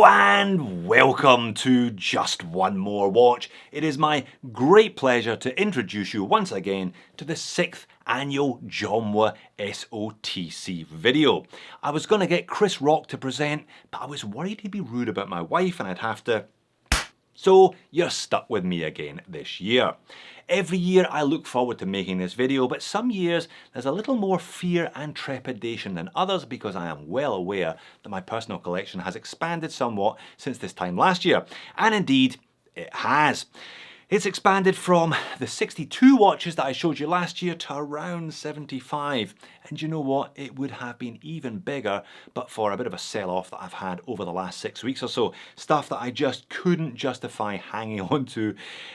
Hello and welcome to Just One More Watch. It is my great pleasure to introduce you once again to the 6th annual JOMW SOTC video. I was going to get Chris Rock to present, but I was worried he'd be rude about my wife and I'd have to... So you're stuck with me again this year. Every year I look forward to making this video, but some years there's a little more fear and trepidation than others because I am well aware that my personal collection has expanded somewhat since this time last year. And indeed, it has. It's expanded from the 62 watches that I showed you last year to around 75. And you know what? It would have been even bigger, but for a bit of a sell-off that I've had over the last 6 weeks or so. Stuff that I just couldn't justify hanging on to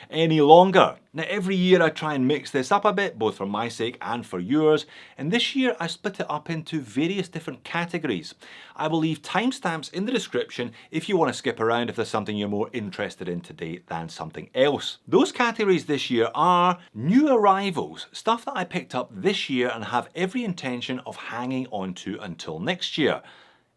any longer. Now, every year I try and mix this up a bit, both for my sake and for yours. And this year I split it up into various different categories. I will leave timestamps in the description if you want to skip around if there's something you're more interested in today than something else. Those categories this year are new arrivals, stuff that I picked up this year and have every intention of hanging on to until next year.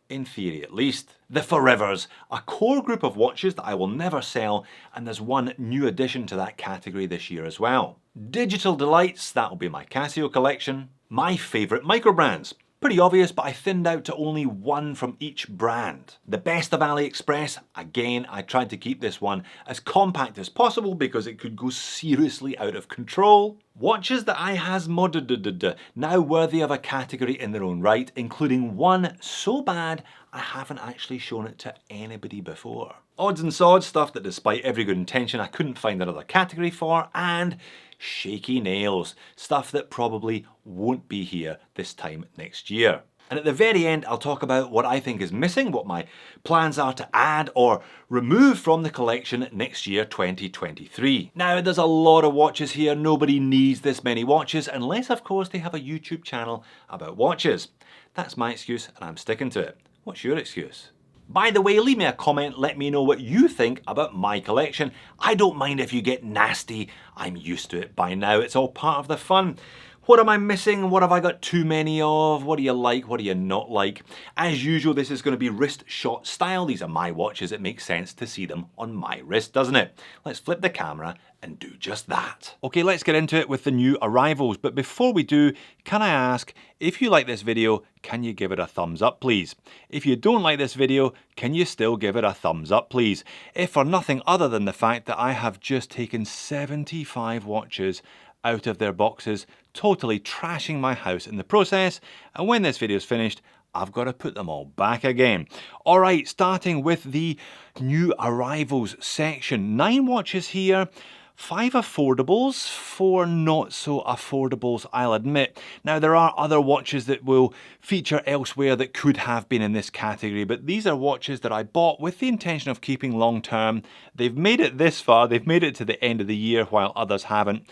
In theory at least. The Forevers, a core group of watches that I will never sell, and there's one new addition to that category this year as well. Digital Delights, that will be my Casio collection. My Favourite Microbrands. Pretty obvious, but I thinned out to only one from each brand. The Best of AliExpress, again, I tried to keep this one as compact as possible because it could go seriously out of control. Watches that I has modded, now worthy of a category in their own right, including one so bad I haven't actually shown it to anybody before. Odds and sods, stuff that despite every good intention I couldn't find another category for, and Shaky Nails, stuff that probably won't be here this time next year. And at the very end, I'll talk about what I think is missing, what my plans are to add or remove from the collection next year, 2023. Now, there's a lot of watches here. Nobody needs this many watches, unless, of course, they have a YouTube channel about watches. That's my excuse, and I'm sticking to it. What's your excuse? By the way, leave me a comment, let me know what you think about my collection. I don't mind if you get nasty, I'm used to it by now, it's all part of the fun. What am I missing? What have I got too many of? What do you like? What do you not like? As usual, this is going to be wrist shot style. These are my watches. It makes sense to see them on my wrist, doesn't it? Let's flip the camera and do just that. Okay, let's get into it with the new arrivals. But before we do, can I ask, if you like this video, can you give it a thumbs up, please? If you don't like this video, can you still give it a thumbs up, please? If for nothing other than the fact that I have just taken 75 watches out of their boxes, totally trashing my house in the process, and when this video is finished, I've got to put them all back again. Alright, starting with the new arrivals section. 9 watches here, 5 affordables, 4 not so affordables, I'll admit. Now, there are other watches that will feature elsewhere that could have been in this category, but these are watches that I bought with the intention of keeping long term. They've made it this far, they've made it to the end of the year while others haven't.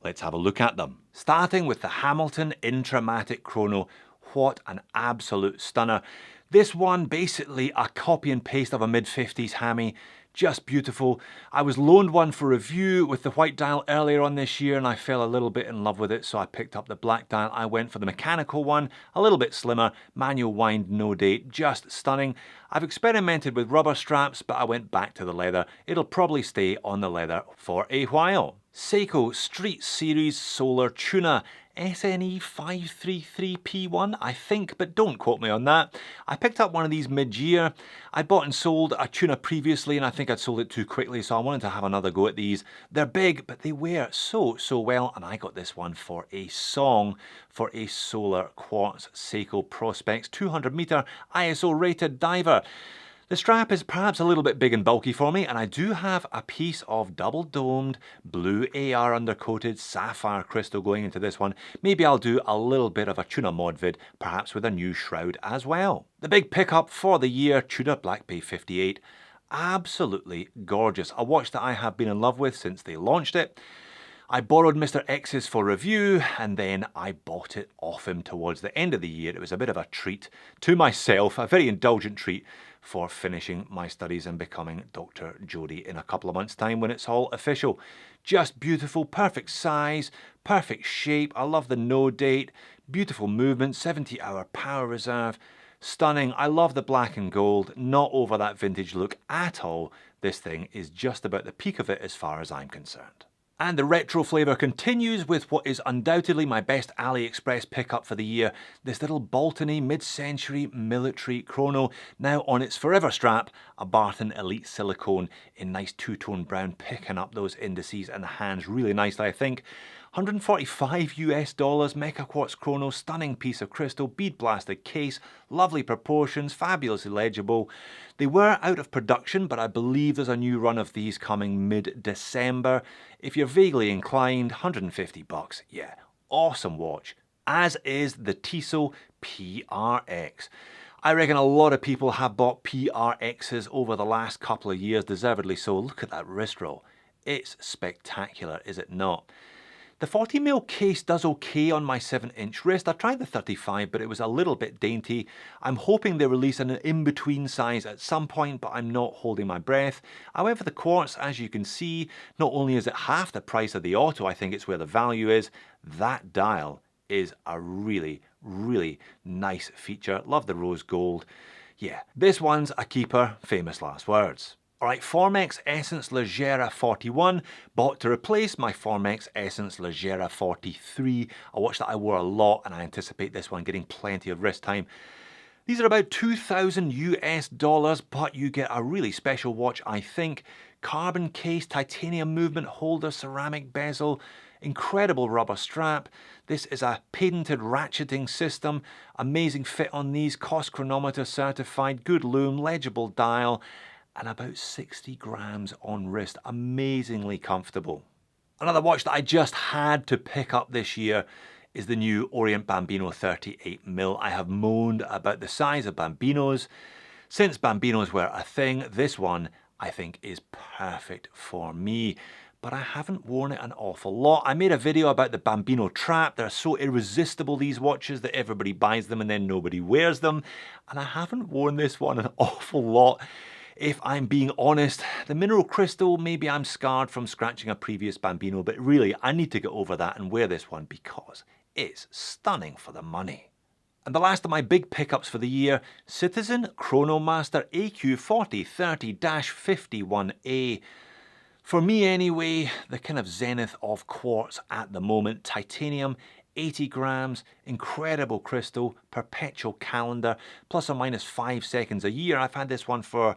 Let's have a look at them. Starting with the Hamilton Intramatic Chrono. What an absolute stunner. This one, basically a copy and paste of a mid-50s hammy. Just beautiful. I was loaned one for review with the white dial earlier on this year and I fell a little bit in love with it, so I picked up the black dial. I went for the mechanical one, a little bit slimmer, manual wind, no date, just stunning. I've experimented with rubber straps, but I went back to the leather. It'll probably stay on the leather for a while. Seiko Street Series Solar Tuna SNE 533P1, I think, but don't quote me on that. I picked up one of these mid-year. I bought and sold a tuna previously and I think I'd sold it too quickly, so I wanted to have another go at these. They're big, but they wear so well, and I got this one for a song for a solar quartz Seiko Prospex 200 meter ISO rated diver. The strap is perhaps a little bit big and bulky for me, and I do have a piece of double-domed, blue AR undercoated sapphire crystal going into this one. Maybe I'll do a little bit of a tuna mod vid, perhaps with a new shroud as well. The big pickup for the year, Tuna Black Bay 58. Absolutely gorgeous. A watch that I have been in love with since they launched it. I borrowed Mr. X's for review and then I bought it off him towards the end of the year. It was a bit of a treat to myself, a very indulgent treat for finishing my studies and becoming Dr. Jody in a couple of months' time when it's all official. Just beautiful, perfect size, perfect shape. I love the no date, beautiful movement, 70-hour power reserve. Stunning. I love the black and gold, not over that vintage look at all. This thing is just about the peak of it as far as I'm concerned. And the retro flavour continues with what is undoubtedly my best AliExpress pickup for the year, this little Boltony mid-century military chrono, now on its forever strap, a Barton Elite silicone in nice two-tone brown, picking up those indices and the hands really nicely, I think. $145 US, Mecha Quartz chrono, stunning piece of crystal, bead blasted case, lovely proportions, fabulously legible. They were out of production, but I believe there's a new run of these coming mid-December. If you're vaguely inclined, 150 bucks, yeah, awesome watch. As is the Tissot PRX. I reckon a lot of people have bought PRXs over the last couple of years, deservedly so. Look at that wrist roll. It's spectacular, is it not? The 40mm case does okay on my 7-inch wrist. I tried the 35, but it was a little bit dainty. I'm hoping they release an in-between size at some point, but I'm not holding my breath. However, the quartz, as you can see, not only is it half the price of the auto, I think it's where the value is, that dial is a really, really nice feature. Love the rose gold. Yeah, this one's a keeper, famous last words. Alright, Formex Essence Legera 41, bought to replace my Formex Essence Legera 43, a watch that I wore a lot and I anticipate this one getting plenty of wrist time. These are about $2,000 US, but you get a really special watch, I think. Carbon case, titanium movement holder, ceramic bezel, incredible rubber strap. This is a patented ratcheting system, amazing fit on these, cost chronometer certified, good loom, legible dial, and about 60 grams on wrist, amazingly comfortable. Another watch that I just had to pick up this year is the new Orient Bambino 38mm. I have moaned about the size of Bambinos. Since Bambinos were a thing, this one I think is perfect for me. But I haven't worn it an awful lot. I made a video about the Bambino trap. They're so irresistible, these watches, that everybody buys them and then nobody wears them. And I haven't worn this one an awful lot. If I'm being honest, the mineral crystal, maybe I'm scarred from scratching a previous Bambino, but really I need to get over that and wear this one because it's stunning for the money. And the last of my big pickups for the year, Citizen Chronomaster AQ4030-51A. For me anyway, the kind of zenith of quartz at the moment, titanium, 80 grams, incredible crystal, perpetual calendar, plus or minus 5 seconds a year. I've had this one for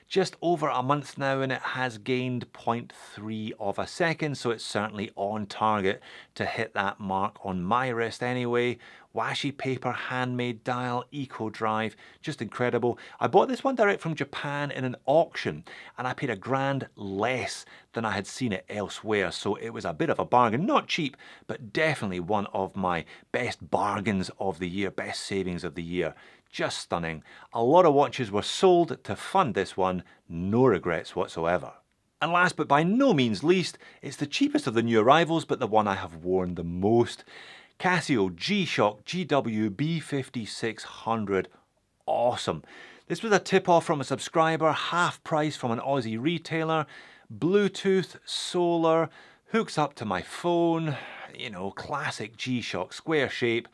just over a month now and it has gained 0.3 of a second, so it's certainly on target to hit that mark on my wrist anyway. Washi paper, handmade dial, eco drive, just incredible. I bought this one direct from Japan in an auction and I paid $1,000 less than I had seen it elsewhere, so it was a bit of a bargain. Not cheap, but definitely one of my best bargains of the year, best savings of the year. Just stunning. A lot of watches were sold to fund this one, no regrets whatsoever. And last but by no means least, it's the cheapest of the new arrivals, but the one I have worn the most. Casio G-Shock GW B5600. Awesome. This was a tip-off from a subscriber, half price from an Aussie retailer, Bluetooth, solar, hooks up to my phone, you know, classic G-Shock square shape.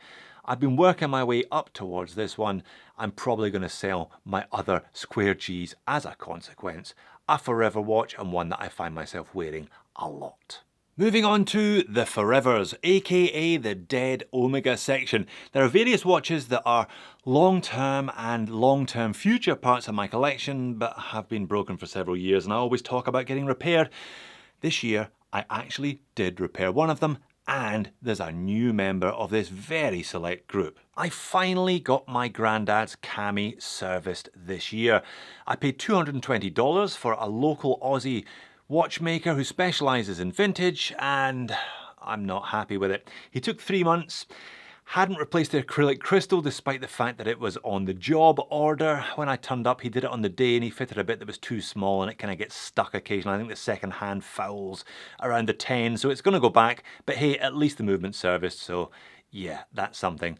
I've been working my way up towards this one. I'm probably going to sell my other square Gs as a consequence. A forever watch and one that I find myself wearing a lot. Moving on to the Forevers, aka the Dead Omega section. There are various watches that are long-term and long-term future parts of my collection, but have been broken for several years, and I always talk about getting repaired. This year, I actually did repair one of them, and there's a new member of this very select group. I finally got my granddad's Cami serviced this year. I paid $220 for a local Aussie watchmaker who specialises in vintage, and I'm not happy with it. He took 3 months, hadn't replaced the acrylic crystal despite the fact that it was on the job order. When I turned up, he did it on the day and he fitted a bit that was too small and it kind of gets stuck occasionally. I think the second hand fouls around the 10, so it's going to go back. But hey, at least the movement's serviced, so yeah, that's something.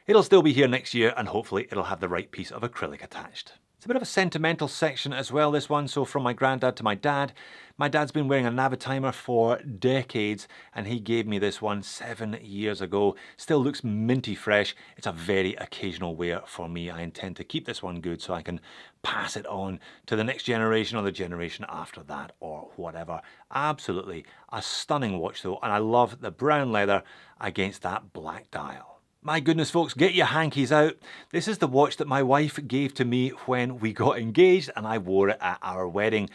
It'll still be here next year and hopefully it'll have the right piece of acrylic attached. It's a bit of a sentimental section as well, this one. So from my granddad to my dad. My dad's been wearing a Navitimer for decades and he gave me this one 7 years ago. Still looks minty fresh. It's a very occasional wear for me. I intend to keep this one good so I can pass it on to the next generation or the generation after that or whatever. Absolutely a stunning watch though, and I love the brown leather against that black dial. My goodness folks, get your hankies out. This is the watch that my wife gave to me when we got engaged and I wore it at our wedding.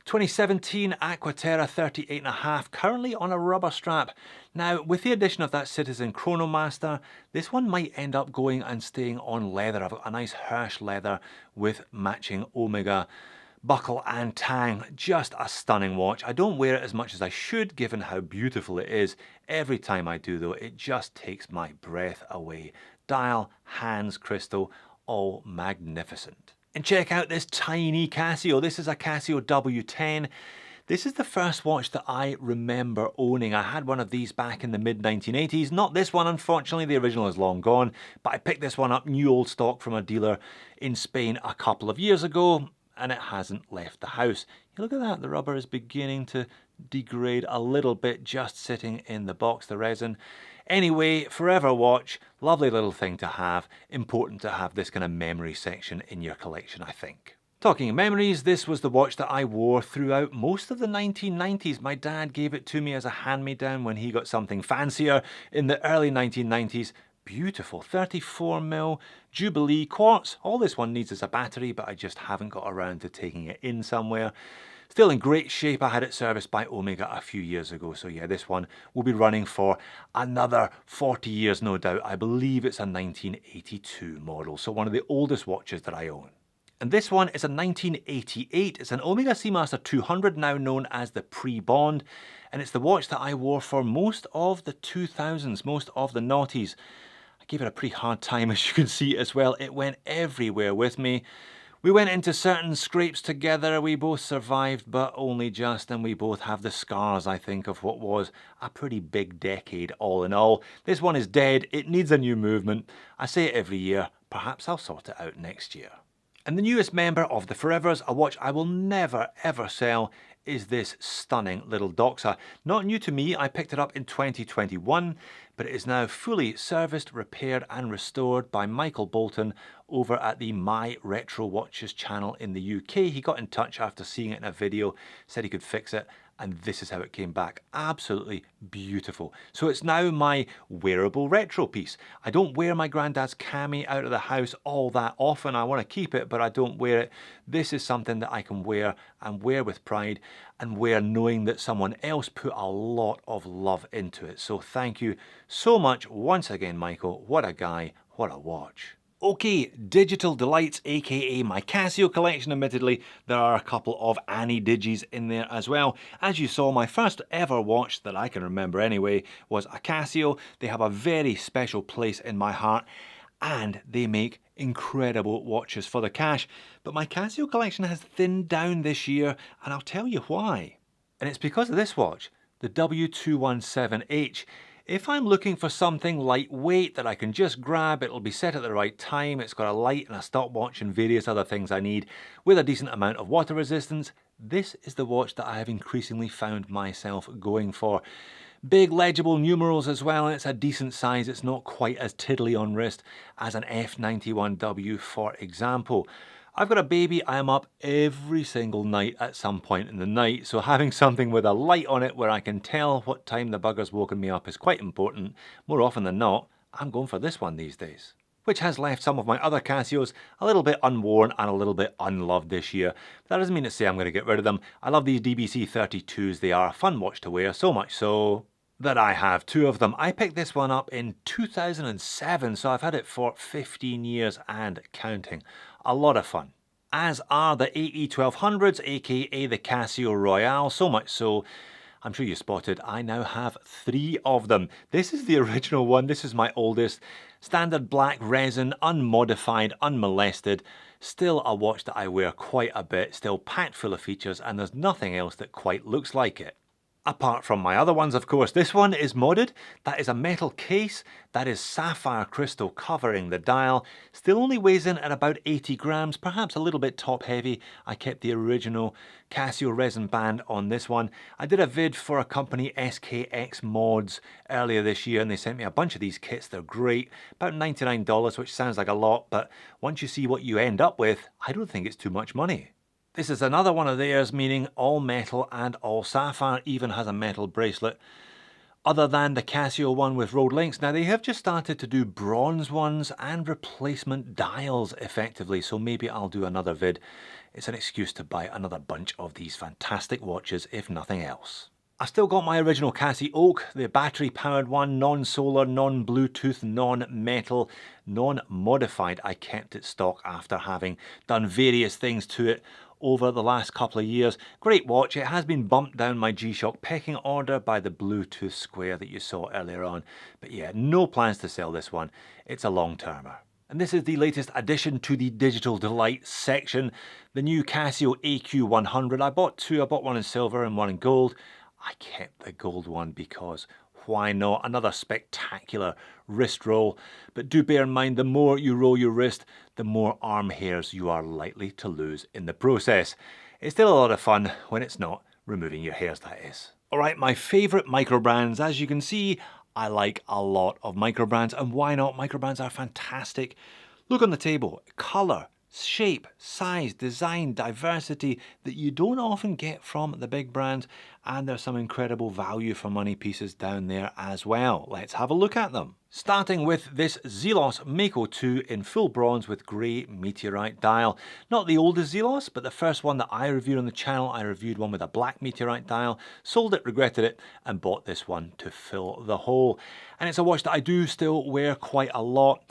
2017 Aquaterra 38.5, currently on a rubber strap. Now with the addition of that Citizen Chronomaster, this one might end up going and staying on leather. I've got a nice Hirsch leather with matching Omega buckle and tang. Just a stunning watch. I don't wear it as much as I should given how beautiful it is. Every time I do though, it just takes my breath away. Dial, hands, crystal, all magnificent. And check out this tiny Casio. This is a Casio W10. This is the first watch that I remember owning. I had one of these back in the mid-1980s. Not this one, unfortunately. The original is long gone. But I picked this one up, new old stock from a dealer in Spain a couple of years ago, and it hasn't left the house. You look at that, the rubber is beginning to degrade a little bit, just sitting in the box, the resin. Anyway, forever watch, lovely little thing to have. Important to have this kind of memory section in your collection, I think. Talking of memories, this was the watch that I wore throughout most of the 1990s. My dad gave it to me as a hand-me-down when he got something fancier in the early 1990s. Beautiful 34mm Jubilee quartz. All this one needs is a battery, but I just haven't got around to taking it in somewhere. Still in great shape. I had it serviced by Omega a few years ago. So yeah, this one will be running for another 40 years, no doubt. I believe it's a 1982 model. So one of the oldest watches that I own. And this one is a 1988. It's an Omega Seamaster 200, now known as the Pre-Bond. And it's the watch that I wore for most of the 2000s, most of the noughties. I gave it a pretty hard time, as you can see as well. It went everywhere with me. We went into certain scrapes together. We both survived, but only just. And we both have the scars, I think, of what was a pretty big decade all in all. This one is dead. It needs a new movement. I say it every year. Perhaps I'll sort it out next year. And the newest member of the Forevers, a watch I will never ever sell, is this stunning little Doxa. Not new to me, I picked it up in 2021, but it is now fully serviced, repaired and restored by Michael Bolton over at the My Retro Watches channel in the UK. He got in touch after seeing it in a video, said he could fix it, and this is how it came back. Absolutely beautiful. So it's now my wearable retro piece. I don't wear my granddad's cami out of the house all that often. I want to keep it, but I don't wear it. This is something that I can wear and wear with pride and wear knowing that someone else put a lot of love into it. So thank you so much once again, Michael. What a guy, what a watch. Okay, digital delights, aka my Casio collection. Admittedly, there are a couple of Annie Digis in there as well. As you saw, my first ever watch that I can remember anyway was a Casio. They have a very special place in my heart and they make incredible watches for the cash. But my Casio collection has thinned down this year and I'll tell you why. And it's because of this watch, the W217H. If I'm looking for something lightweight that I can just grab, it'll be set at the right time, it's got a light and a stopwatch and various other things I need, with a decent amount of water resistance, this is the watch that I have increasingly found myself going for. Big legible numerals as well, and it's a decent size. It's not quite as tiddly on wrist as an F91W, for example. I've got a baby, I am up every single night at some point in the night, so having something with a light on it where I can tell what time the bugger's woken me up is quite important. More often than not, I'm going for this one these days. Which has left some of my other Casios a little bit unworn and a little bit unloved this year. That doesn't mean to say I'm going to get rid of them. I love these DBC 32s, they are a fun watch to wear, so much so that I have two of them. I picked this one up in 2007, so I've had it for 15 years and counting. A lot of fun. As are the AE1200s, aka the Casio Royale, so much so, I'm sure you spotted, I now have 3 of them. This is the original one, this is my oldest. Standard black resin, unmodified, unmolested. Still a watch that I wear quite a bit, still packed full of features, and there's nothing else that quite looks like it. Apart from my other ones, of course. This one is modded. That is a metal case. That is sapphire crystal covering the dial. Still only weighs in at about 80 grams, perhaps a little bit top heavy. I kept the original Casio resin band on this one. I did a vid for a company, SKX Mods, earlier this year, and they sent me a bunch of these kits. They're great. About $99, which sounds like a lot, but once you see what you end up with, I don't think it's too much money. This is another one of theirs, meaning all metal and all sapphire, even has a metal bracelet. Other than the Casio one with rolled links. Now they have just started to do bronze ones and replacement dials effectively, so maybe I'll do another vid. It's an excuse to buy another bunch of these fantastic watches, if nothing else. I've still got my original Casio Oak, the battery powered one, non-solar, non-Bluetooth, non-metal, non-modified. I kept it stock after having done various things to it over the last couple of years. Great watch. It has been bumped down my G-Shock pecking order by the Bluetooth Square that you saw earlier on. But yeah, no plans to sell this one. It's a long-termer. And this is the latest addition to the Digital Delight section, the new Casio AQ100. I bought two. I bought one in silver and one in gold. I kept the gold one because why not? Another spectacular wrist roll. But do bear in mind, the more you roll your wrist, the more arm hairs you are likely to lose in the process. It's still a lot of fun when it's not removing your hairs, that is. Alright, my favourite microbrands. As you can see, I like a lot of microbrands, and why not? Microbrands are fantastic. Look on the table. Colour, shape, size, design, diversity that you don't often get from the big brands, and there's some incredible value for money pieces down there as well. Let's have a look at them. Starting with this Zelos Mako 2 in full bronze with grey meteorite dial. Not the oldest Zelos, but the first one that I reviewed on the channel. I reviewed one with a black meteorite dial, sold it, regretted it, and bought this one to fill the hole. And it's a watch that I do still wear quite a lot.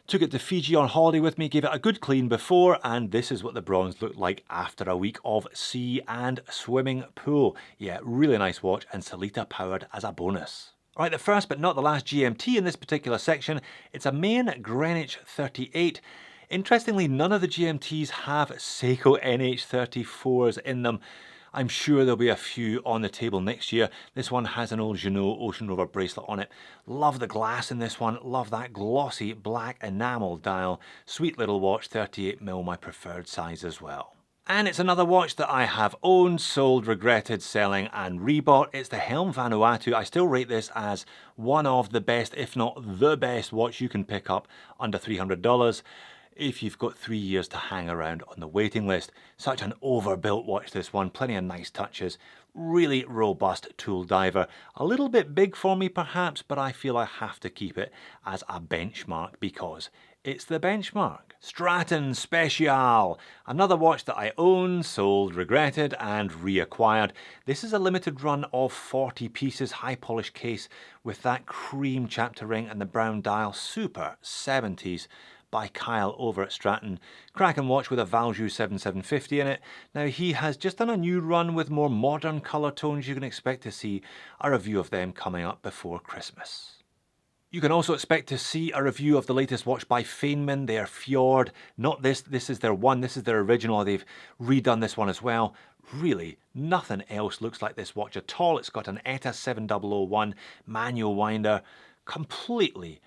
Took it to Fiji on holiday with me, gave it a good clean before, and this is what the bronze looked like after a week of sea and swimming pool. Yeah, really nice watch, and Solita powered as a bonus. Right, the first but not the last GMT in this particular section, it's a Main Greenwich 38. Interestingly, none of the GMTs have Seiko NH34s in them. I'm sure there'll be a few on the table next year. This one has an old Jeanneau Ocean Rover bracelet on it. Love the glass in this one. Love that glossy black enamel dial. Sweet little watch, 38mm, my preferred size as well. And it's another watch that I have owned, sold, regretted, selling and rebought. It's the Helm Vanuatu. I still rate this as one of the best, if not the best watch you can pick up under $300. If you've got 3 years to hang around on the waiting list. Such an overbuilt watch, this one. Plenty of nice touches. Really robust tool diver. A little bit big for me perhaps, but I feel I have to keep it as a benchmark because it's the benchmark. Stratton Special. Another watch that I owned, sold, regretted and reacquired. This is a limited run of 40 pieces, high polished case with that cream chapter ring and the brown dial. Super 70s. By Kyle over at Stratton. Cracking watch with a Valjoux 7750 in it. Now he has just done a new run with more modern colour tones. You can expect to see a review of them coming up before Christmas. You can also expect to see a review of the latest watch by Feynman, their Fjord. Not this, this is their one, this is their original. They've redone this one as well. Really, nothing else looks like this watch at all. It's got an ETA 7001 manual winder, completely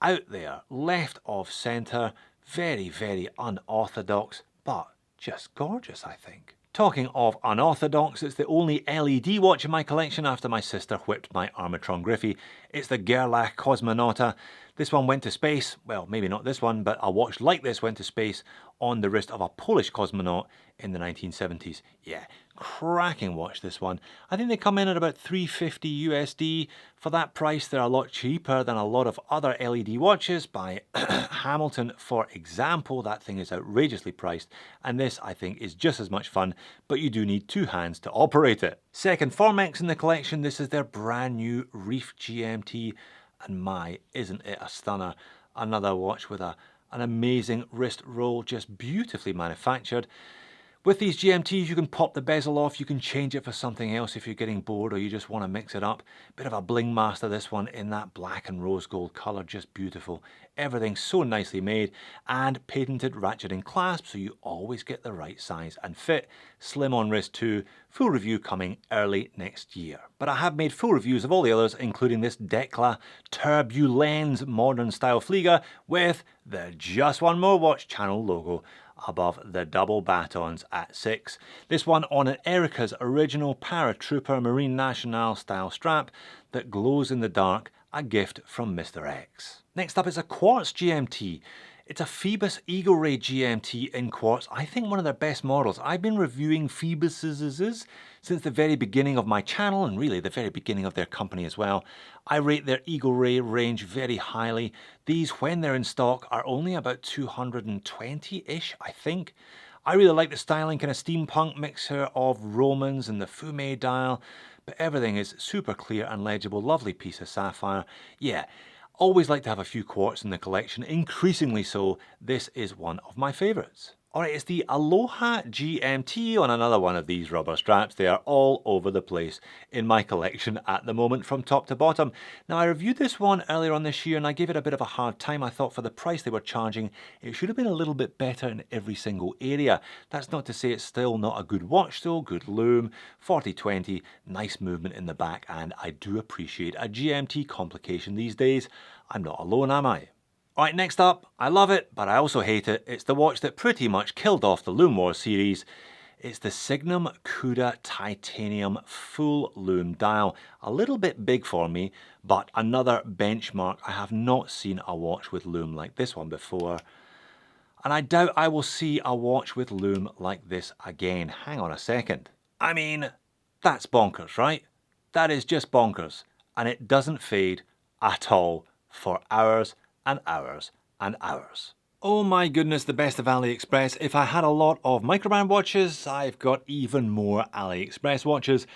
out there, left of centre, very, very unorthodox, but just gorgeous, I think. Talking of unorthodox, it's the only LED watch in my collection after my sister whipped my Armatron Griffey. It's the Gerlach Cosmonauta. This one went to space, well, maybe not this one, but a watch like this went to space on the wrist of a Polish cosmonaut in the 1970s. Yeah, cracking watch, this one. I think they come in at about $350 USD. For that price, they're a lot cheaper than a lot of other LED watches by Hamilton, for example. That thing is outrageously priced, and this, I think, is just as much fun, but you do need two hands to operate it. Second Formex in the collection, this is their brand new Reef GMT, and my, isn't it a stunner. Another watch with an amazing wrist roll, just beautifully manufactured. With these GMTs, you can pop the bezel off, you can change it for something else if you're getting bored or you just want to mix it up. Bit of a bling master, this one, in that black and rose gold colour, just beautiful. Everything's so nicely made, and patented ratcheting clasp, so you always get the right size and fit. Slim on wrist too. Full review coming early next year. But I have made full reviews of all the others, including this Decla Turbulence modern style Flieger with the Just One More Watch channel logo above the double batons at 6. This one on an Erica's original Paratrooper Marine Nationale style strap that glows in the dark, a gift from Mr. X. Next up is a quartz GMT. It's a Phoebus Eagle Ray GMT in quartz. I think one of their best models. I've been reviewing Phoebuses since the very beginning of my channel, and really the very beginning of their company as well. I rate their Eagle Ray range very highly. These, when they're in stock, are only about 220-ish, I think. I really like the styling, kind of steampunk mixture of Romans and the Fume dial, but everything is super clear and legible. Lovely piece of sapphire. Yeah. Always like to have a few quartz in the collection, increasingly so. This is one of my favourites. Alright, it's the Aloha GMT on another one of these rubber straps. They are all over the place in my collection at the moment from top to bottom. Now I reviewed this one earlier on this year and I gave it a bit of a hard time. I thought for the price they were charging, it should have been a little bit better in every single area. That's not to say it's still not a good watch though, good loom, 40-20, nice movement in the back, and I do appreciate a GMT complication these days. I'm not alone, am I? Alright, next up, I love it, but I also hate it. It's the watch that pretty much killed off the Loom Wars series. It's the Signum Cuda Titanium Full Loom Dial. A little bit big for me, but another benchmark. I have not seen a watch with loom like this one before. And I doubt I will see a watch with loom like this again. Hang on a second. I mean, that's bonkers, right? That is just bonkers. And it doesn't fade at all for hours and hours and hours. Oh my goodness, the best of AliExpress. If I had a lot of MICROBRAND watches, I've got even more AliExpress watches.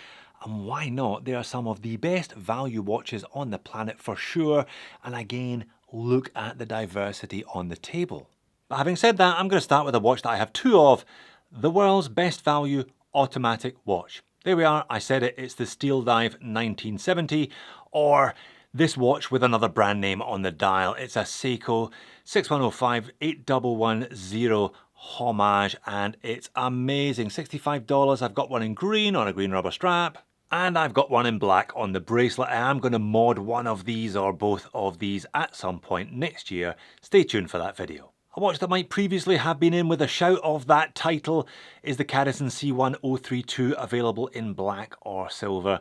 And why not? They are some of the best value watches on the planet for sure. And again, look at the diversity on the table. But having said that, I'm going to start with a watch that I have two of. The world's best value automatic watch. There we are, I said it, it's the Steel Dive 1970, or this watch with another brand name on the dial. It's a Seiko 6105-8110 homage, and it's amazing. $65. I've got one in green on a green rubber strap, and I've got one in black on the bracelet. I am going to mod one of these or both of these at some point next year. Stay tuned for that video. A watch that might previously have been in with a shout of that title is the Cadison C1032, available in black or silver.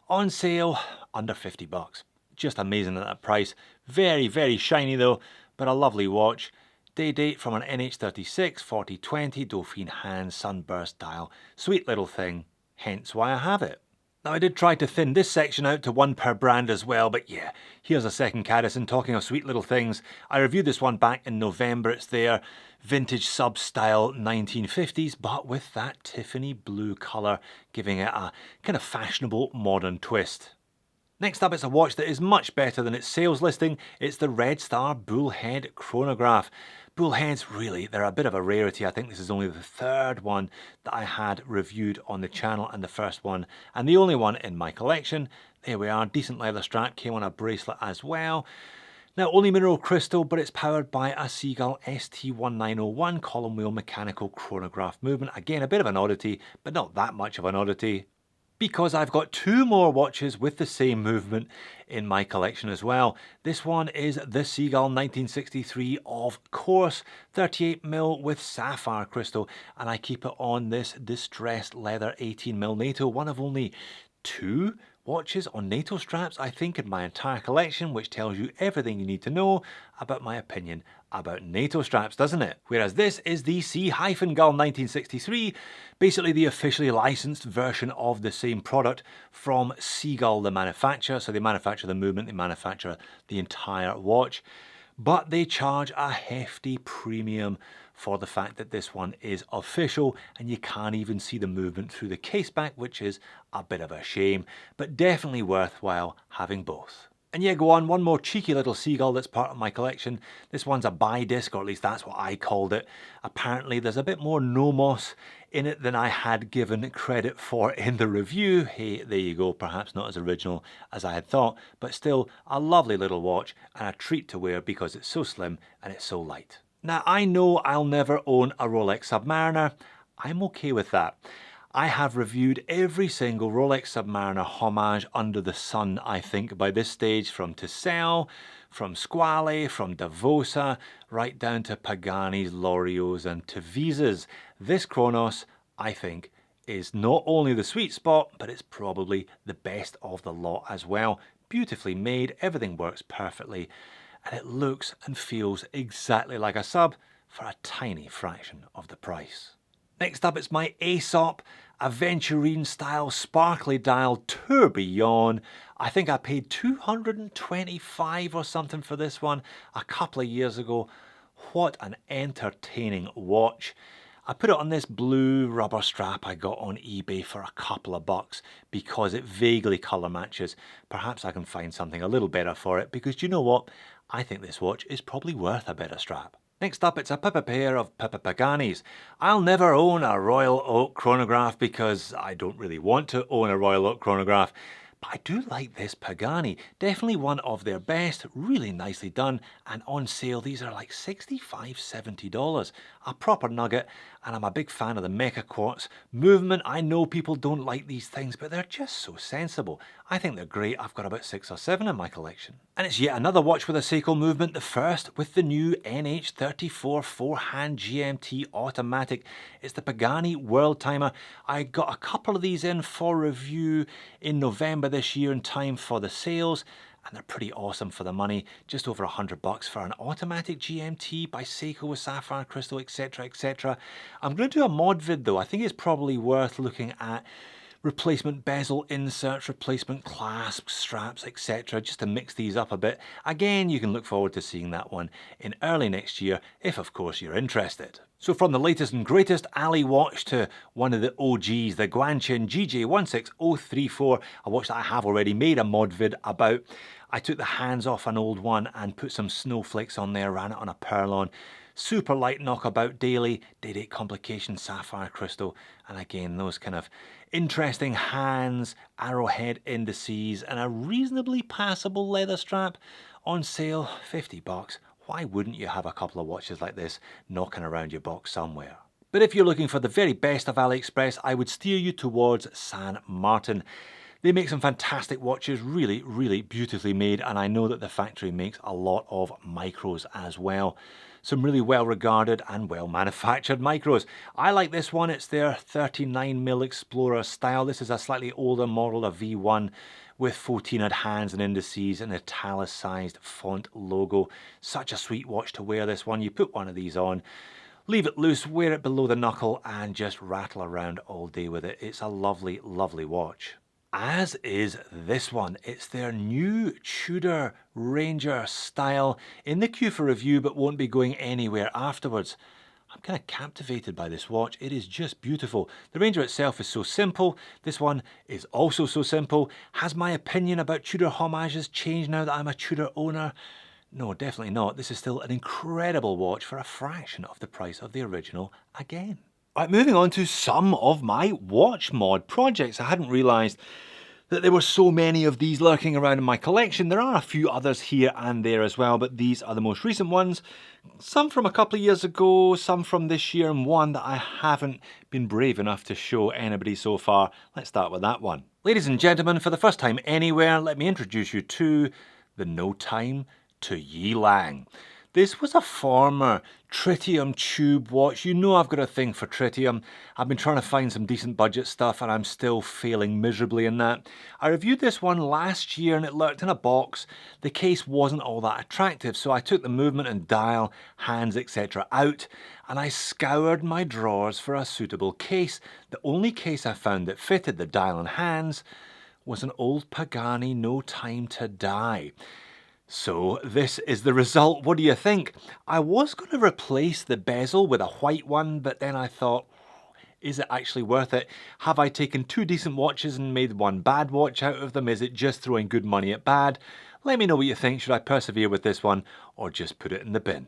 On sale, under 50 bucks. Just amazing at that price. Very, very shiny though, but a lovely watch. Day date from an NH36 4020 Dauphine hand sunburst dial. Sweet little thing, hence why I have it. Now I did try to thin this section out to one per brand as well, but yeah, here's a second Cadison. Talking of sweet little things, I reviewed this one back in November. It's their vintage sub style 1950s, but with that Tiffany blue colour, giving it a kind of fashionable modern twist. Next up, it's a watch that is much better than its sales listing. It's the Red Star Bullhead Chronograph. Bullheads, really, they're a bit of a rarity. I think this is only the third one that I had reviewed on the channel, and the first one, and the only one in my collection. There we are, decent leather strap, came on a bracelet as well. Now, only mineral crystal, but it's powered by a Seagull ST1901 column wheel mechanical chronograph movement. Again, a bit of an oddity, but not that much of an oddity, because I've got two more watches with the same movement in my collection as well. This one is the Seagull 1963, of course, 38mm with sapphire crystal, and I keep it on this distressed leather 18mm NATO, one of only two watches on NATO straps, I think, in my entire collection, which tells you everything you need to know about my opinion about NATO straps, doesn't it? Whereas this is the Sea-Gull 1963, basically the officially licensed version of the same product from Seagull, the manufacturer. So they manufacture the movement, they manufacture the entire watch, but they charge a hefty premium for the fact that this one is official, and you can't even see the movement through the case back, which is a bit of a shame, but definitely worthwhile having both. And yeah, go on, one more cheeky little Seagull that's part of my collection. This one's a bi-disc, or at least that's what I called it. Apparently there's a bit more Nomos in it than I had given credit for in the review. Hey, there you go, perhaps not as original as I had thought, but still a lovely little watch and a treat to wear because it's so slim and it's so light. Now, I know I'll never own a Rolex Submariner. I'm okay with that. I have reviewed every single Rolex Submariner homage under the sun, I think, by this stage, from Tissot, from Squale, from Davosa, right down to Pagani's, Loriots and Tavisas. This Chronos, I think, is not only the sweet spot, but it's probably the best of the lot as well. Beautifully made, everything works perfectly, and it looks and feels exactly like a sub for a tiny fraction of the price. Next up, it's my Aesop Aventurine style sparkly dial tourbillon. I think I paid $225 or something for this one a couple of years ago. What an entertaining watch. I put it on this blue rubber strap I got on eBay for a couple of bucks because it vaguely colour matches. Perhaps I can find something a little better for it, because you know what? I think this watch is probably worth a better strap. Next up, it's a pair of Paganis. I'll never own a Royal Oak chronograph because I don't really want to own a Royal Oak chronograph. But I do like this Pagani. Definitely one of their best, really nicely done, and on sale these are like $65, $70. A proper nugget, and I'm a big fan of the Mecha Quartz movement. I know people don't like these things, but they're just so sensible. I think they're great. I've got about 6 or 7 in my collection. And it's yet another watch with a Seiko movement, the first with the new NH34 4-hand GMT automatic. It's the Pagani World Timer. I got a couple of these in for review in November this year in time for the sales, and they're pretty awesome for the money. Just over $100 for an automatic GMT by Seiko with sapphire crystal, etc, etc. I'm going to do a mod vid though. I think it's probably worth looking at replacement bezel inserts, replacement clasps, straps, etc, just to mix these up a bit. Again, you can look forward to seeing that one in early next year, if of course you're interested. So from the latest and greatest Ali watch to one of the OGs, the Guanqin GJ16034, a watch that I have already made a mod vid about. I took the hands off an old one and put some snowflakes on there, ran it on a Perlon. Super light knockabout daily, day date complication, sapphire crystal, and again those kind of interesting hands, arrowhead indices, and a reasonably passable leather strap. On sale, $50. Why wouldn't you have a couple of watches like this knocking around your box somewhere? But if you're looking for the very best of AliExpress, I would steer you towards San Martin. They make some fantastic watches, really, really beautifully made, and I know that the factory makes a lot of micros as well. Some really well regarded and well manufactured micros. I like this one. It's their 39mm Explorer style. This is a slightly older model, a V1 with 14-odd hands and indices and italicized font logo. Such a sweet watch to wear, this one. You put one of these on, leave it loose, wear it below the knuckle, and just rattle around all day with it. It's a lovely, lovely watch. As is this one. It's their new Tudor Ranger style, in the queue for review but won't be going anywhere afterwards. I'm kind of captivated by this watch. It is just beautiful. The Ranger itself is so simple. This one is also so simple. Has my opinion about Tudor homages changed now that I'm a Tudor owner? No, definitely not. This is still an incredible watch for a fraction of the price of the original again. Right, moving on to some of my watch mod projects. I hadn't realised that there were so many of these lurking around in my collection. There are a few others here and there as well, but these are the most recent ones. Some from a couple of years ago, some from this year, and one that I haven't been brave enough to show anybody so far. Let's start with that one. Ladies and gentlemen, for the first time anywhere, let me introduce you to the No Time to Yilang. This was a former tritium tube watch. You know I've got a thing for tritium. I've been trying to find some decent budget stuff and I'm still failing miserably in that. I reviewed this one last year and it lurked in a box. The case wasn't all that attractive, so I took the movement and dial, hands, etc. out, and I scoured my drawers for a suitable case. The only case I found that fitted the dial and hands was an old Pagani No Time to Die. So this is the result. What do you think? I was going to replace the bezel with a white one, but then I thought, is it actually worth it? Have I taken 2 decent watches and made one bad watch out of them? Is it just throwing good money at bad? Let me know what you think. Should I persevere with this one or just put it in the bin?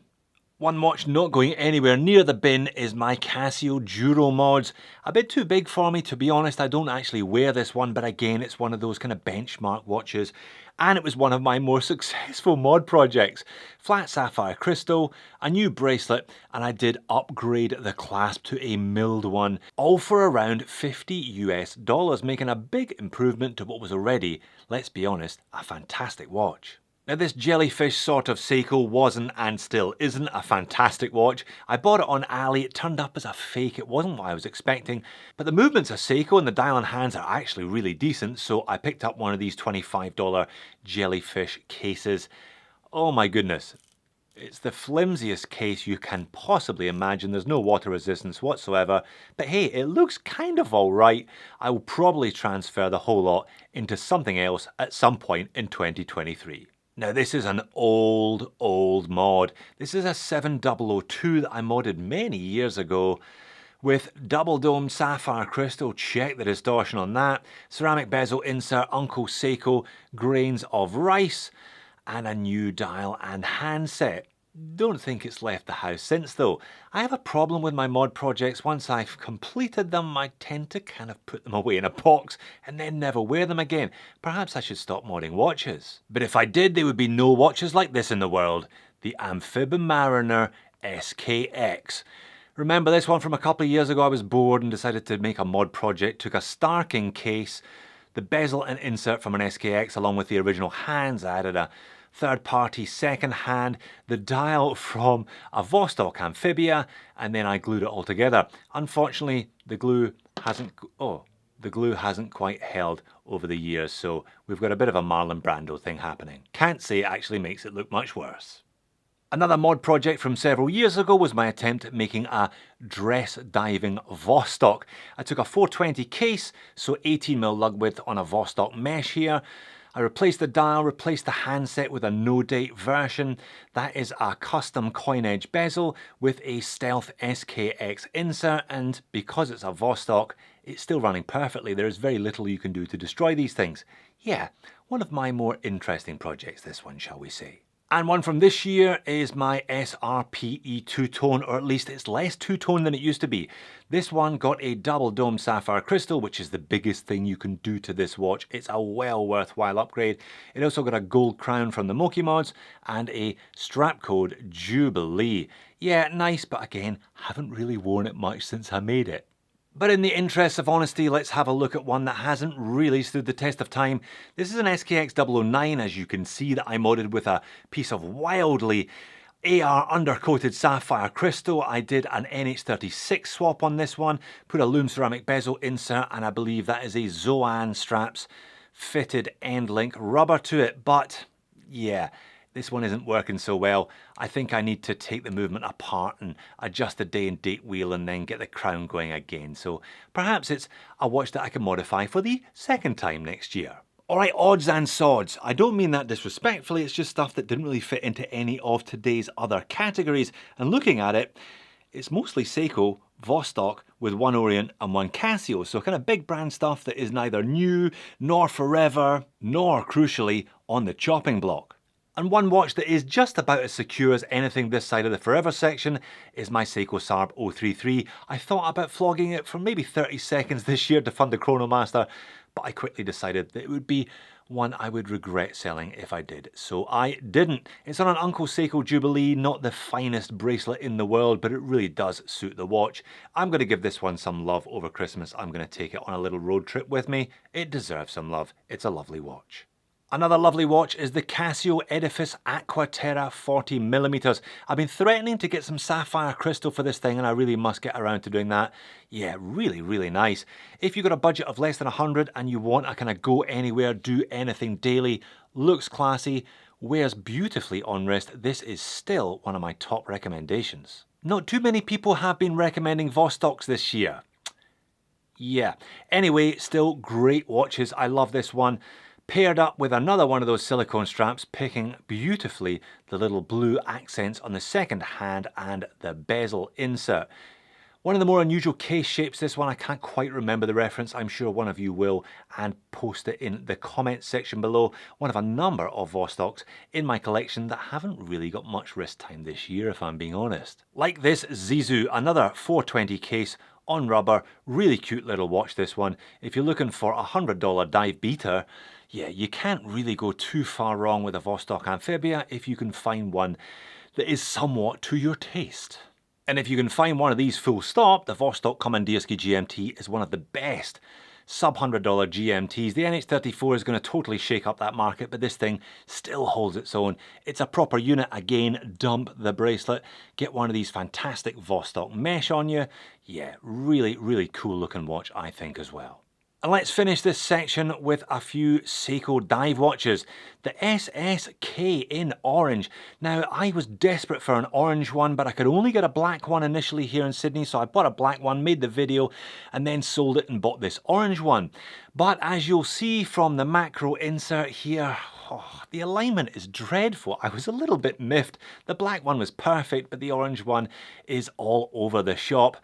One watch not going anywhere near the bin is my Casio Duro Mods. A bit too big for me, to be honest. I don't actually wear this one, but again, it's one of those kind of benchmark watches. And it was one of my more successful mod projects. Flat sapphire crystal, a new bracelet, and I did upgrade the clasp to a milled one, all for around $50 US, making a big improvement to what was already, let's be honest, a fantastic watch. Now this jellyfish sort of Seiko wasn't and still isn't a fantastic watch. I bought it on Ali, it turned up as a fake, it wasn't what I was expecting, but the movements of Seiko and the dial and hands are actually really decent, so I picked up one of these $25 jellyfish cases. Oh my goodness, it's the flimsiest case you can possibly imagine. There's no water resistance whatsoever, but hey, it looks kind of alright. I will probably transfer the whole lot into something else at some point in 2023. Now this is an old mod. This is a 7002 that I modded many years ago with double domed sapphire crystal, check the distortion on that, ceramic bezel insert, Uncle Seiko, grains of rice, and a new dial and handset. Don't think it's left the house since though. I have a problem with my mod projects. Once I've completed them, I tend to kind of put them away in a box and then never wear them again. Perhaps I should stop modding watches. But if I did, there would be no watches like this in the world. The Amphib Mariner SKX. Remember this one from a couple of years ago? I was bored and decided to make a mod project. Took a Starking case, the bezel and insert from an SKX along with the original hands. I added a third-party second hand, the dial from a Vostok Amphibia, and then I glued it all together. Unfortunately, the glue hasn't quite held over the years, so we've got a bit of a Marlon Brando thing happening. Can't say it actually makes it look much worse. Another mod project from several years ago was my attempt at making a dress diving Vostok. I took a 420 case, so 18mm lug width on a Vostok mesh here. I replaced the dial, replaced the handset with a no-date version. That is a custom coin edge bezel with a Stealth SKX insert, and because it's a Vostok, it's still running perfectly. There is very little you can do to destroy these things. Yeah, one of my more interesting projects, this one, shall we say. And one from this year is my SRPE two-tone, or at least it's less two-tone than it used to be. This one got a double dome sapphire crystal, which is the biggest thing you can do to this watch. It's a well worthwhile upgrade. It also got a gold crown from the Moki Mods and a strap code Jubilee. Yeah, nice, but again, haven't really worn it much since I made it. But in the interest of honesty, let's have a look at one that hasn't really stood the test of time. This is an SKX 009, as you can see, that I modded with a piece of wildly AR undercoated sapphire crystal. I did an NH36 swap on this one, put a loom ceramic bezel insert, and I believe that is a Zoan straps fitted end link rubber to it. But yeah, this one isn't working so well. I think I need to take the movement apart and adjust the day and date wheel and then get the crown going again. So perhaps it's a watch that I can modify for the second time next year. Alright, odds and sods. I don't mean that disrespectfully, it's just stuff that didn't really fit into any of today's other categories. And looking at it, it's mostly Seiko, Vostok with one Orient and one Casio. So kind of big brand stuff that is neither new, nor forever, nor crucially on the chopping block. And one watch that is just about as secure as anything this side of the forever section is my Seiko Sarb 033. I thought about flogging it for maybe 30 seconds this year to fund the Chronomaster, but I quickly decided that it would be one I would regret selling if I did, so I didn't. It's on an Uncle Seiko Jubilee, not the finest bracelet in the world, but it really does suit the watch. I'm going to give this one some love over Christmas. I'm going to take it on a little road trip with me. It deserves some love. It's a lovely watch. Another lovely watch is the Casio Edifice Aquaterra 40mm. I've been threatening to get some sapphire crystal for this thing and I really must get around to doing that. Yeah, really nice. If you've got a budget of less than 100 and you want a kind of go anywhere, do anything daily, looks classy, wears beautifully on wrist, this is still one of my top recommendations. Not too many people have been recommending Vostoks this year. Yeah, anyway, still great watches. I love this one. Paired up with another one of those silicone straps, picking beautifully the little blue accents on the second hand and the bezel insert. One of the more unusual case shapes, this one I can't quite remember the reference, I'm sure one of you will, and post it in the comments section below. One of a number of Vostocks in my collection that haven't really got much wrist time this year, if I'm being honest. Like this Zizou, another 420 case on rubber, really cute little watch this one. If you're looking for a $100 dive beater, yeah, you can't really go too far wrong with a Vostok Amphibia if you can find one that is somewhat to your taste. And if you can find one of these full stop, the Vostok Komandierski GMT is one of the best sub $100 GMTs. The NH34 is going to totally shake up that market, but this thing still holds its own. It's a proper unit. Again, dump the bracelet, get one of these fantastic Vostok mesh on you. Yeah, really, really cool looking watch, I think, as well. And let's finish this section with a few Seiko dive watches. The SSK in orange. Now, I was desperate for an orange one, but I could only get a black one initially here in Sydney, so I bought a black one, made the video, and then sold it and bought this orange one. But as you'll see from the macro insert here, the alignment is dreadful. I was a little bit miffed. The black one was perfect, but the orange one is all over the shop.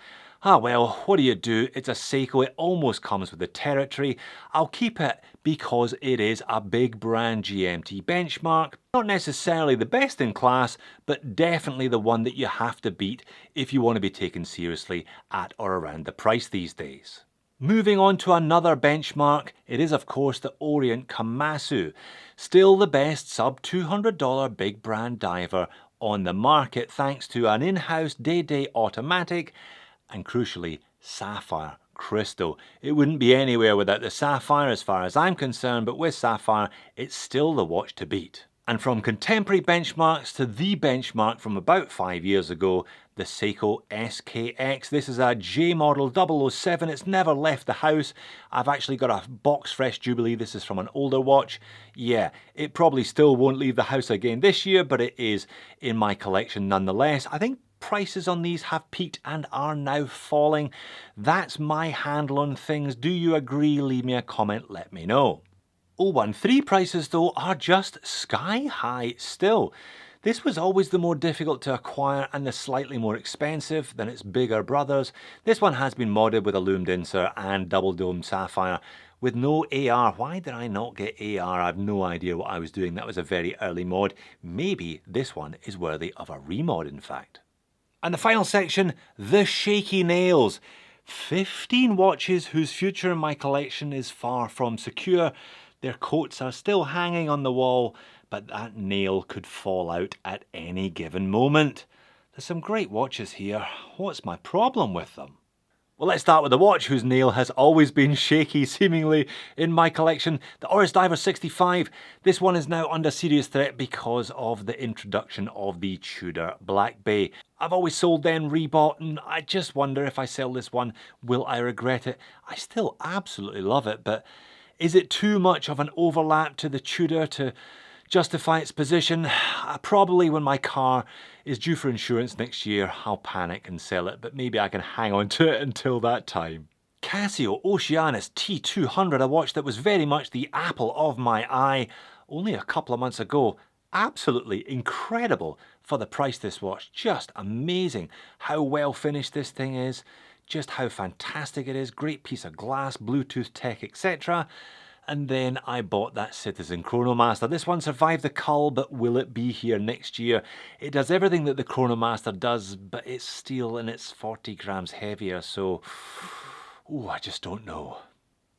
Ah well, what do? It's a Seiko, it almost comes with the territory. I'll keep it because it is a big brand GMT benchmark. Not necessarily the best in class, but definitely the one that you have to beat if you want to be taken seriously at or around the price these days. Moving on to another benchmark, it is of course the Orient Komatsu. Still the best sub $200 big brand diver on the market thanks to an in-house day-day automatic and crucially, sapphire crystal. It wouldn't be anywhere without the sapphire as far as I'm concerned, but with sapphire, it's still the watch to beat. And from contemporary benchmarks to the benchmark from about 5 years ago, the Seiko SKX. This is a J model 007. It's never left the house. I've actually got a box fresh Jubilee. This is from an older watch. Yeah, it probably still won't leave the house again this year, but it is in my collection nonetheless. I think prices on these have peaked and are now falling. That's my handle on things. Do you agree? Leave me a comment, let me know. 013 prices though are just sky high still. This was always the more difficult to acquire and the slightly more expensive than its bigger brothers. This one has been modded with a loomed insert and double dome sapphire with no AR. Why did I not get AR? I have no idea what I was doing. That was a very early mod. Maybe this one is worthy of a remod in fact. And the final section, the Shaky Nails. 15 watches whose future in my collection is far from secure. Their coats are still hanging on the wall, but that nail could fall out at any given moment. There's some great watches here. What's my problem with them? Well, let's start with the watch whose nail has always been shaky, seemingly, in my collection. The Oris Diver 65. This one is now under serious threat because of the introduction of the Tudor Black Bay. I've always sold then, rebought, and I just wonder if I sell this one, will I regret it? I still absolutely love it, but is it too much of an overlap to the Tudor to justify its position? Probably when my car is due for insurance next year, I'll panic and sell it, but maybe I can hang on to it until that time. Casio Oceanus T200, a watch that was very much the apple of my eye only a couple of months ago. Absolutely incredible for the price this watch. Just amazing how well finished this thing is, just how fantastic it is. Great piece of glass, Bluetooth tech, etc. And then I bought that Citizen Chronomaster. This one survived the cull, but will it be here next year? It does everything that the Chronomaster does, but it's steel and it's 40 grams heavier, so I just don't know.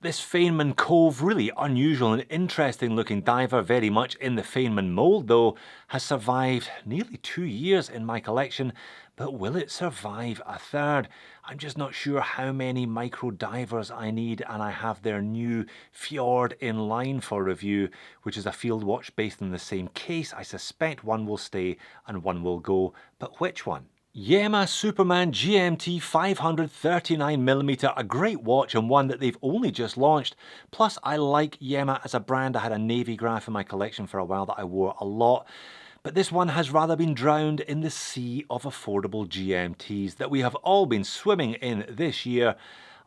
This Feynman Cove, really unusual and interesting looking diver, very much in the Feynman mold though, has survived nearly 2 years in my collection, but will it survive a third? I'm just not sure how many micro divers I need, and I have their new Fjord in line for review, which is a field watch based in the same case. I suspect one will stay and one will go, but which one? Yema Superman GMT 539mm, a great watch and one that they've only just launched. Plus I like Yema as a brand. I had a navy graph in my collection for a while that I wore a lot. But this one has rather been drowned in the sea of affordable GMTs that we have all been swimming in this year.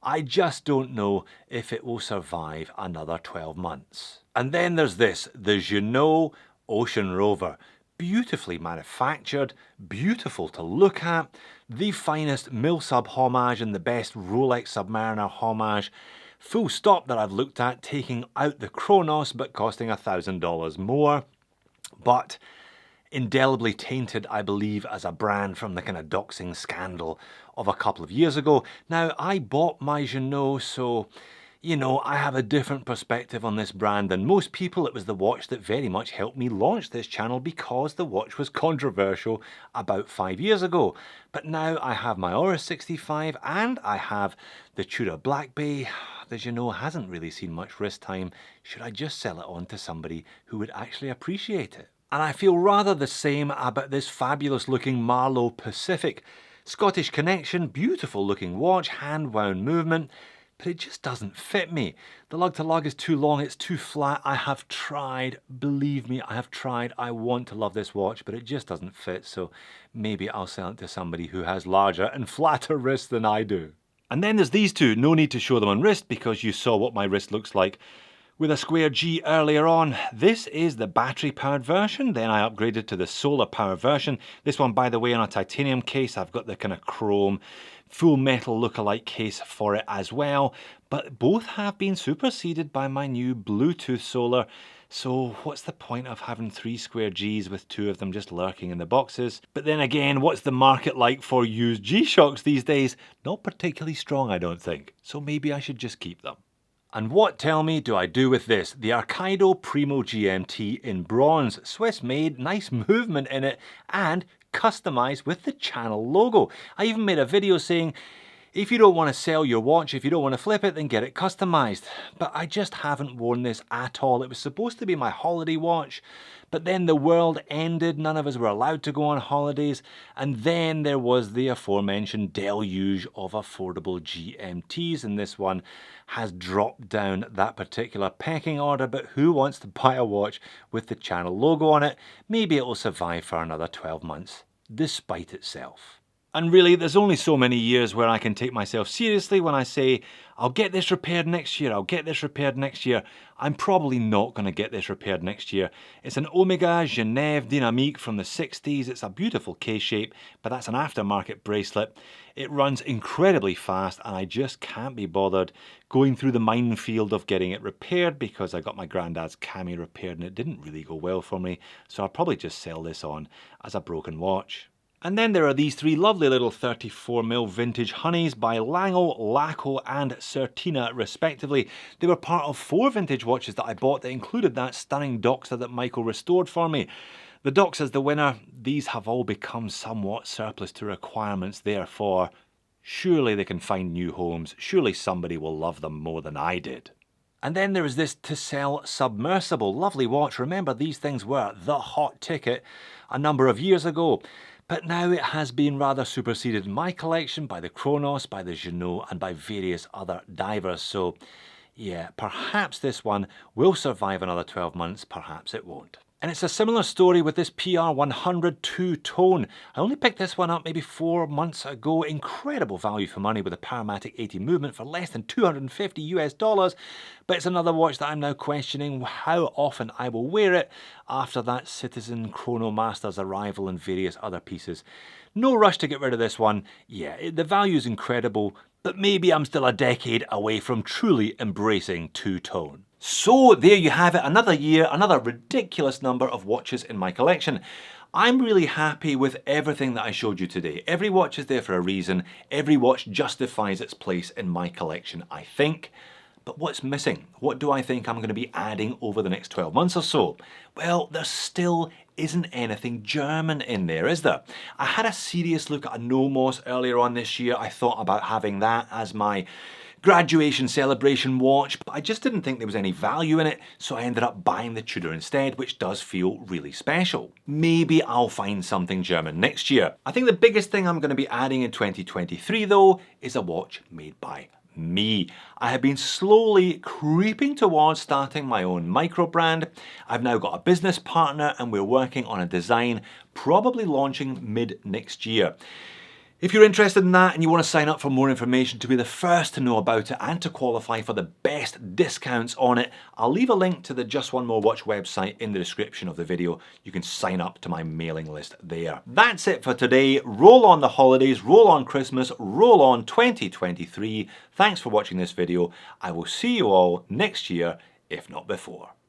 I just don't know if it will survive another 12 months. And then there's this, the Jeanneau Ocean Rover. beautifully manufactured, beautiful to look at, the finest Milsub homage and the best Rolex Submariner homage, full stop, that I've looked at, taking out the Chronos but costing $1,000 more, but indelibly tainted, I believe, as a brand from the kind of doxing scandal of a couple of years ago. Now, I bought my JOMW, so, you know, I have a different perspective on this brand than most people. It was the watch that very much helped me launch this channel because the watch was controversial about 5 years ago. But now I have my Aura 65 and I have the Tudor Black Bay. The JOMW hasn't really seen much wrist time. Should I just sell it on to somebody who would actually appreciate it? And I feel rather the same about this fabulous looking Marlowe Pacific. Scottish connection, beautiful looking watch, hand wound movement, but it just doesn't fit me. The lug to lug is too long, it's too flat. I have tried, believe me, I have tried. I want to love this watch, but it just doesn't fit, so maybe I'll sell it to somebody who has larger and flatter wrists than I do. And then there's these two. No need to show them on wrist because you saw what my wrist looks like with a square G earlier on. This is the battery powered version, then I upgraded to the solar power version. This one, by the way, on a titanium case. I've got the kind of chrome full metal look-alike case for it as well, but both have been superseded by my new Bluetooth solar. So what's the point of having 3 square Gs with 2 of them just lurking in the boxes? But then again, what's the market like for used G-Shocks these days? Not particularly strong, I don't think. So maybe I should just keep them. And what, tell me, do I do with this? The Arcaido Primo GMT in bronze, Swiss made, nice movement in it, and customized with the channel logo. I even made a video saying, if you don't want to sell your watch, if you don't want to flip it, then get it customized. But I just haven't worn this at all. It was supposed to be my holiday watch, but then the world ended. None of us were allowed to go on holidays. And then there was the aforementioned deluge of affordable GMTs, and this one has dropped down that particular pecking order. But who wants to buy a watch with the channel logo on it? Maybe it will survive for another 12 months, despite itself. And really, there's only so many years where I can take myself seriously when I say, I'll get this repaired next year, I'll get this repaired next year. I'm probably not going to get this repaired next year. It's an Omega Genève Dynamique from the 60s. It's a beautiful K-shape, but that's an aftermarket bracelet. It runs incredibly fast, and I just can't be bothered going through the minefield of getting it repaired because I got my granddad's Cami repaired and it didn't really go well for me. So I'll probably just sell this on as a broken watch. And then there are these 3 lovely little 34mm vintage honeys by Lango, Laco and Certina respectively. They were part of 4 vintage watches that I bought that included that stunning Doxa that Michael restored for me. The Doxa's the winner. These have all become somewhat surplus to requirements, therefore surely they can find new homes. Surely somebody will love them more than I did. And then there is this To Sell Submersible. Lovely watch. Remember, these things were the hot ticket a number of years ago. But now it has been rather superseded in my collection by the Chronos, by the JOMW and by various other divers. So yeah, perhaps this one will survive another 12 months, perhaps it won't. And it's a similar story with this PR100 two-tone. I only picked this one up maybe 4 months ago. Incredible value for money with a Paramatic 80 movement for less than $250 US. But it's another watch that I'm now questioning how often I will wear it after that Citizen Chronomaster's arrival and various other pieces. No rush to get rid of this one. Yeah, the value is incredible, but maybe I'm still a decade away from truly embracing two-tone. So there you have it, another year, another ridiculous number of watches in my collection. I'm really happy with everything that I showed you today. Every watch is there for a reason. Every watch justifies its place in my collection, I think. But what's missing? What do I think I'm going to be adding over the next 12 months or so? Well, there still isn't anything German in there, is there? I had a serious look at a Nomos earlier on this year. I thought about having that as my graduation celebration watch, but I just didn't think there was any value in it, so I ended up buying the Tudor instead, which does feel really special. Maybe I'll find something German next year. I think the biggest thing I'm going to be adding in 2023 though is a watch made by me. I have been slowly creeping towards starting my own micro brand. I've now got a business partner and we're working on a design, probably launching mid next year. If you're interested in that and you want to sign up for more information to be the first to know about it and to qualify for the best discounts on it, I'll leave a link to the Just One More Watch website in the description of the video. You can sign up to my mailing list there. That's it for today. Roll on the holidays, roll on Christmas, roll on 2023. Thanks for watching this video. I will see you all next year, if not before.